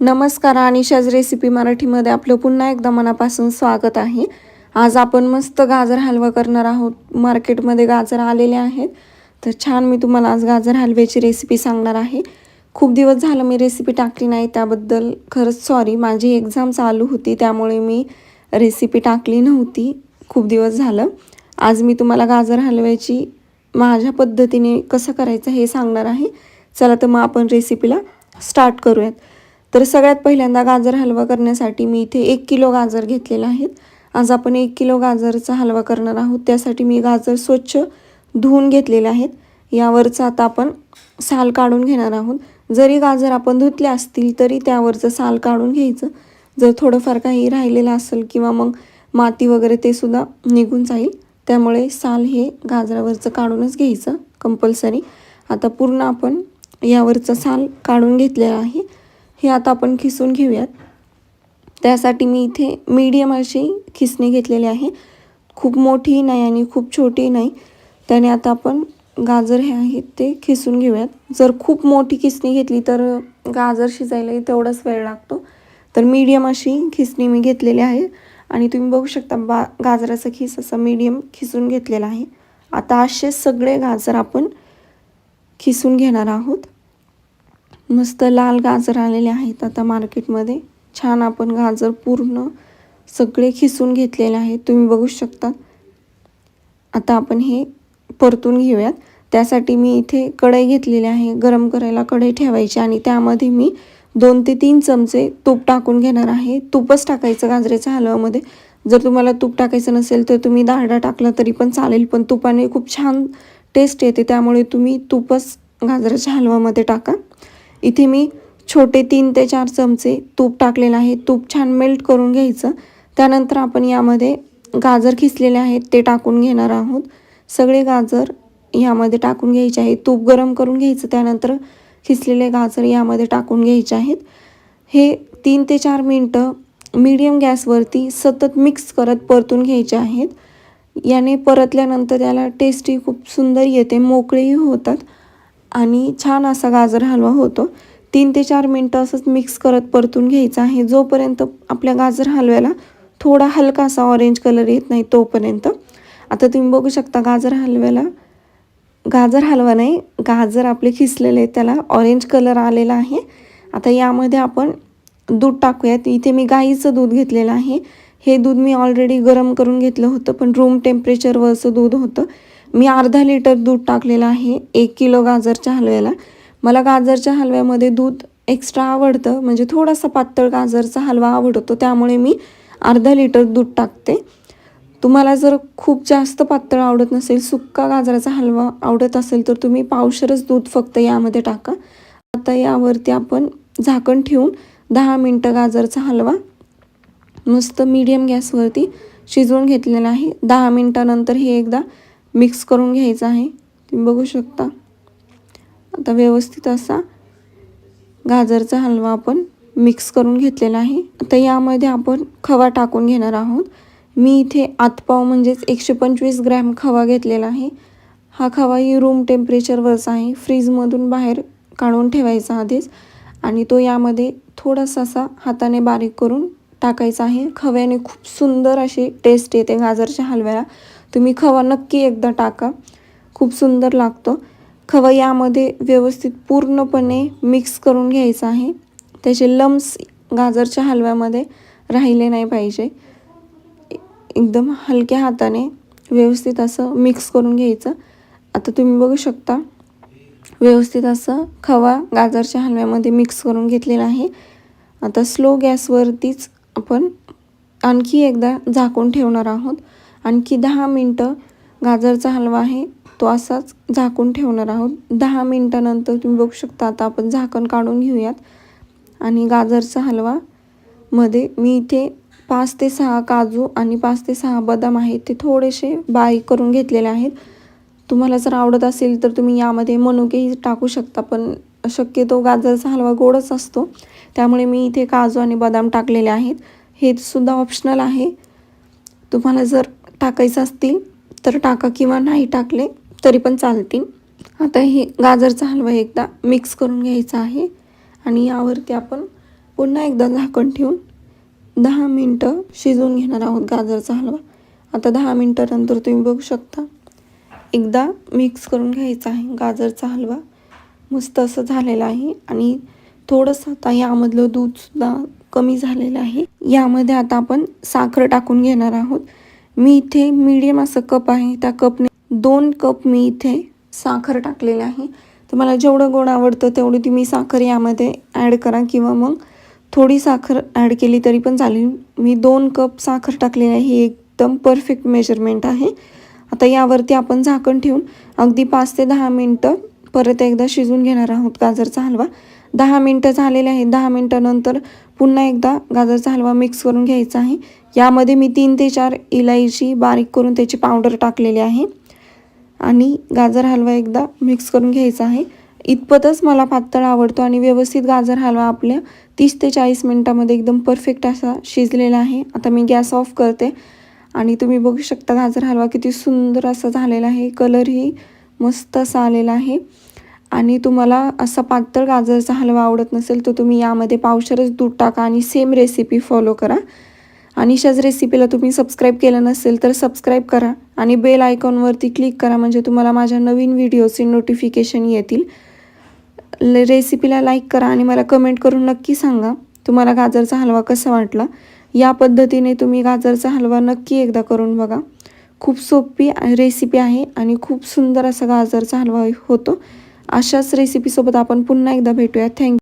नमस्कार. अनिशाज रेसिपी मराठीमध्ये आपलं पुन्हा एकदा मनापासून स्वागत आहे. आज आपण मस्त गाजर हलवा करणार आहोत. मार्केटमध्ये गाजर आलेले आहेत, तर छान मी तुम्हाला आज गाजर हलव्याची रेसिपी सांगणार आहे. खूप दिवस झालं मी रेसिपी टाकली नाही, त्याबद्दल खरंच सॉरी. माझी एक्झाम चालू होती त्यामुळे मी रेसिपी टाकली नव्हती. खूप दिवस झालं. आज मी तुम्हाला गाजर हलव्याची माझ्या पद्धतीने कसं करायचं हे सांगणार आहे. चला तर मग आपण रेसिपीला स्टार्ट करूयात. तर सगळ्यात पहिल्यांदा गाजर हलवा करण्यासाठी मी इथे 1 किलो गाजर घेतलेला आहेत. आज आपण 1 किलो गाजरचा हलवा करणार आहोत. त्यासाठी मी गाजर स्वच्छ धुवून घेतलेले आहेत. यावरचं आता आपण साल काढून घेणार आहोत. जरी गाजर आपण धुतले असतील तरी त्यावरचं साल काढून घ्यायचं. जर थोडंफार काही राहिलेलं असेल किंवा मग माती वगैरे ते सुद्धा निघून जाईल, त्यामुळे साल हे गाजरावरचं काढूनच घ्यायचं कंपल्सरी. आता पूर्ण आपण यावरचं साल काढून घेतलेलं आहे. हे आता आपण खिसून घेऊयात. त्यासाठी मी इथे मीडियम अशी खिसणी घेतलेली आहे. खूप मोठी नाही आणि खूप छोटी नाही. त्याने आता आपण गाजर हे आहेत ते खिसून घेऊयात. जर खूप मोठी खिसणी घेतली तर गाजर शिजायला तेवढाच वेळ लागतो. तर मीडियम अशी खिसणी मी घेतलेली आहे आणि तुम्ही बघू शकता गाजराचा खिस असा मीडियम खिसून घेतलेला आहे. आता असे सगळे गाजर आपण खिसून घेणार आहोत. मस्त लाल गाजर आलेले आहेत आता मार्केटमध्ये. छान आपण गाजर पूर्ण सगळे खिसून घेतलेले आहेत, तुम्ही बघू शकता. आता आपण हे परतून घेऊयात. त्यासाठी मी इथे कढई घेतलेली आहे. गरम करायला कढई ठेवायची आणि त्यामध्ये मी 2 ते 3 चमचे तूप टाकून घेणार आहे. तूपच टाकायचं गाजराच्या हलव्यामध्ये. जर तुम्हाला तूप टाकायचं नसेल तर तुम्ही डालडा टाकला तरी पण चालेल, पण तुपाने खूप छान टेस्ट येते, त्यामुळे तुम्ही तूपच गाजराच्या हलव्यामध्ये टाका. इथे मी छोटे 3 ते 4 चमचे तूप टाकलेलं आहे. तूप छान मेल्ट करून घ्यायचं. त्यानंतर आपण यामध्ये गाजर खिसलेले आहेत ते टाकून घेणार आहोत. सगळे गाजर यामध्ये टाकून घ्यायचे आहेत. तूप गरम करून घ्यायचं, त्यानंतर खिसलेले गाजर यामध्ये टाकून घ्यायचे आहेत. हे 3 ते 4 मिनटं मीडियम गॅसवरती सतत मिक्स करत परतून घ्यायचे आहेत. याने परतल्यानंतर त्याला टेस्टही खूप सुंदर येते, मोकळेही होतात आणि छान असा गाजर हलवा होतो. 3 ते 4 मिनटं असंच मिक्स करत परतून घ्यायचं आहे, जोपर्यंत आपल्या गाजर हलव्याला थोडा हलकासा ऑरेंज कलर येत नाही तोपर्यंत. आता तुम्ही बघू शकता गाजर हलवा नाही, गाजर आपले खिसलेले त्याला ऑरेंज कलर आलेला आहे. आता यामध्ये आपण दूध टाकूयात. इथे मी गाईचं दूध घेतलेलं आहे. हे दूध मी ऑलरेडी गरम करून घेतलं होतं, पण रूम टेम्परेचरवरचं दूध होतं. मी अर्धा लिटर दूध टाकलेलं आहे 1 किलो गाजरच्या हलव्याला. मला गाजरच्या हलव्यामध्ये दूध एक्स्ट्रा आवडतं, म्हणजे थोडासा पातळ गाजरचा हलवा आवडतो, त्यामुळे मी अर्धा लिटर दूध टाकते. तुम्हाला जर खूप जास्त पातळ आवडत नसेल, सुक्का गाजराचा हलवा आवडत असेल तर तुम्ही पावशेरच दूध फक्त यामध्ये टाका. आता यावरती आपण झाकण ठेवून 10 मिनटं गाजरचा हलवा मस्त मीडियम गॅसवरती शिजवून घेतलेला आहे. 10 मिनटानंतर हे एकदा मिक्स करून घ्यायचं आहे. तुम्ही बघू शकता. आता व्यवस्थित असा गाजरचा हलवा आपण मिक्स करून घेतलेला आहे. आता यामध्ये आपण खवा टाकून घेणार आहोत. मी इथे आतपाव म्हणजेच 125 ग्रॅम खवा घेतलेला आहे. हा खवाही रूम टेम्परेचरवरचा आहे. फ्रीजमधून बाहेर काढून ठेवायचा आधीच आणि तो यामध्ये थोडासा असा हाताने बारीक करून टाकायचा आहे. खव्याने खूप सुंदर अशी टेस्ट येते गाजरच्या हलव्याला. तुम्ही खवा नक्की एकदा टाका, खूप सुंदर लागतो. खवा यामध्ये व्यवस्थित पूर्णपणे मिक्स करून घ्यायचं आहे. त्याचे लम्स गाजरच्या हलव्यामध्ये राहिले नाही पाहिजे. एकदम हलक्या हाताने व्यवस्थित असं मिक्स करून घ्यायचं. आता तुम्ही बघू शकता व्यवस्थित असं खवा गाजरच्या हलव्यामध्ये मिक्स करून घेतलेला आहे. आता स्लो गॅसवरतीच आपण आणखी एकदा झाकून ठेवणार आहोत. आणखी 10 मिनटं गाजरचा हलवा आहे तो असाच झाकून ठेवणार आहोत. 10 मिनटानंतर तुम्ही बघू शकता. आता आपण झाकण काढून घेऊयात आणि गाजरचा हलवा मध्ये मी इथे 5 ते 6 काजू आणि 5 ते 6 बदाम आहेत ते थोडेसे बारीक करून घेतलेले आहेत. तुम्हाला जर आवडत असेल तर तुम्ही यामध्ये मनुकेही टाकू शकता, पण शक्यतो गाजरचा हलवा गोडच असतो, त्यामुळे मी इथे काजू आणि बदाम टाकलेले आहेत. हे सुद्धा ऑप्शनल आहे. तुम्हाला जर टाकायचं असतील तर टाका किंवा नाही टाकले तरी पण चालतील. आता हे गाजरचा हलवा एकदा मिक्स करून घ्यायचा आहे आणि यावरती आपण पुन्हा एकदा झाकण ठेवून 10 मिनटं शिजवून घेणार आहोत गाजरचा हलवा. आता 10 मिनटानंतर तुम्ही बघू शकता एकदा मिक्स करून घ्यायचा आहे. गाजरचा हलवा मस्त असं झालेला आहे आणि थोडंसं आता यामधलं दूधसुद्धा कमी झालेलं आहे. यामध्ये आता आपण साखर टाकून घेणार आहोत. मी इथे मीडियम असं कप आहे, त्या कपने 2 कप मी इथे साखर टाकलेली आहे. तुम्हाला जेवढं गोड आवडतं तेवढी तुम्ही साखर यामध्ये ॲड करा किंवा मग थोडी साखर ॲड केली तरी पण चालेल. मी 2 कप साखर टाकलेली आहे. ही एकदम परफेक्ट मेजरमेंट आहे. आता यावरती आपण झाकण ठेवून अगदी 5 ते 10 मिनटं परत एकदा शिजवून घेणार आहोत गाजरचा हलवा. 10 मिनटं झालेले आहे. 10 मिनटानंतर पुन्हा एकदा गाजरचा हलवा मिक्स करून घ्यायचा आहे. यामध्ये मी 3 ते 4 इलायची बारीक करून त्याची पावडर टाकलेली आहे आणि गाजर हलवा एकदा मिक्स करून घ्यायचा आहे. इतपतच मला पातळ आवडतो आणि व्यवस्थित गाजर हलवा आपल्या 30 ते 40 मिनटामध्ये एकदम परफेक्ट असा शिजलेला आहे. आता मी गॅस ऑफ करते आणि तुम्ही बघू शकता गाजर हलवा किती सुंदर असा झालेला आहे. कलरही मस्त असा आलेला आहे. आणि तुम्हाला असा पातळ गाजरचा हलवा आवडत नसेल तर तुम्ही यामध्ये पावशेरच दूध टाका आणि सेम रेसिपी फॉलो करा. अनिशाज रेसिपीला तुम्ही सबस्क्राईब केलं नसेल तर सबस्क्राईब करा आणि बेल आयकॉनवरती क्लिक करा म्हणजे तुम्हाला माझ्या नवीन व्हिडिओचे नोटिफिकेशन येतील. रेसिपीला लाईक करा आणि मला कमेंट करून नक्की सांगा तुम्हाला गाजरचा हलवा कसा वाटला. या पद्धतीने तुम्ही गाजरचा हलवा नक्की एकदा करून बघा. खूप सोपी रेसिपी आहे आणि खूप सुंदर असा गाजरचा हलवा होतो. अशाच रेसिपीसोबत आपण पुन्हा एकदा भेटूया. थँक्यू.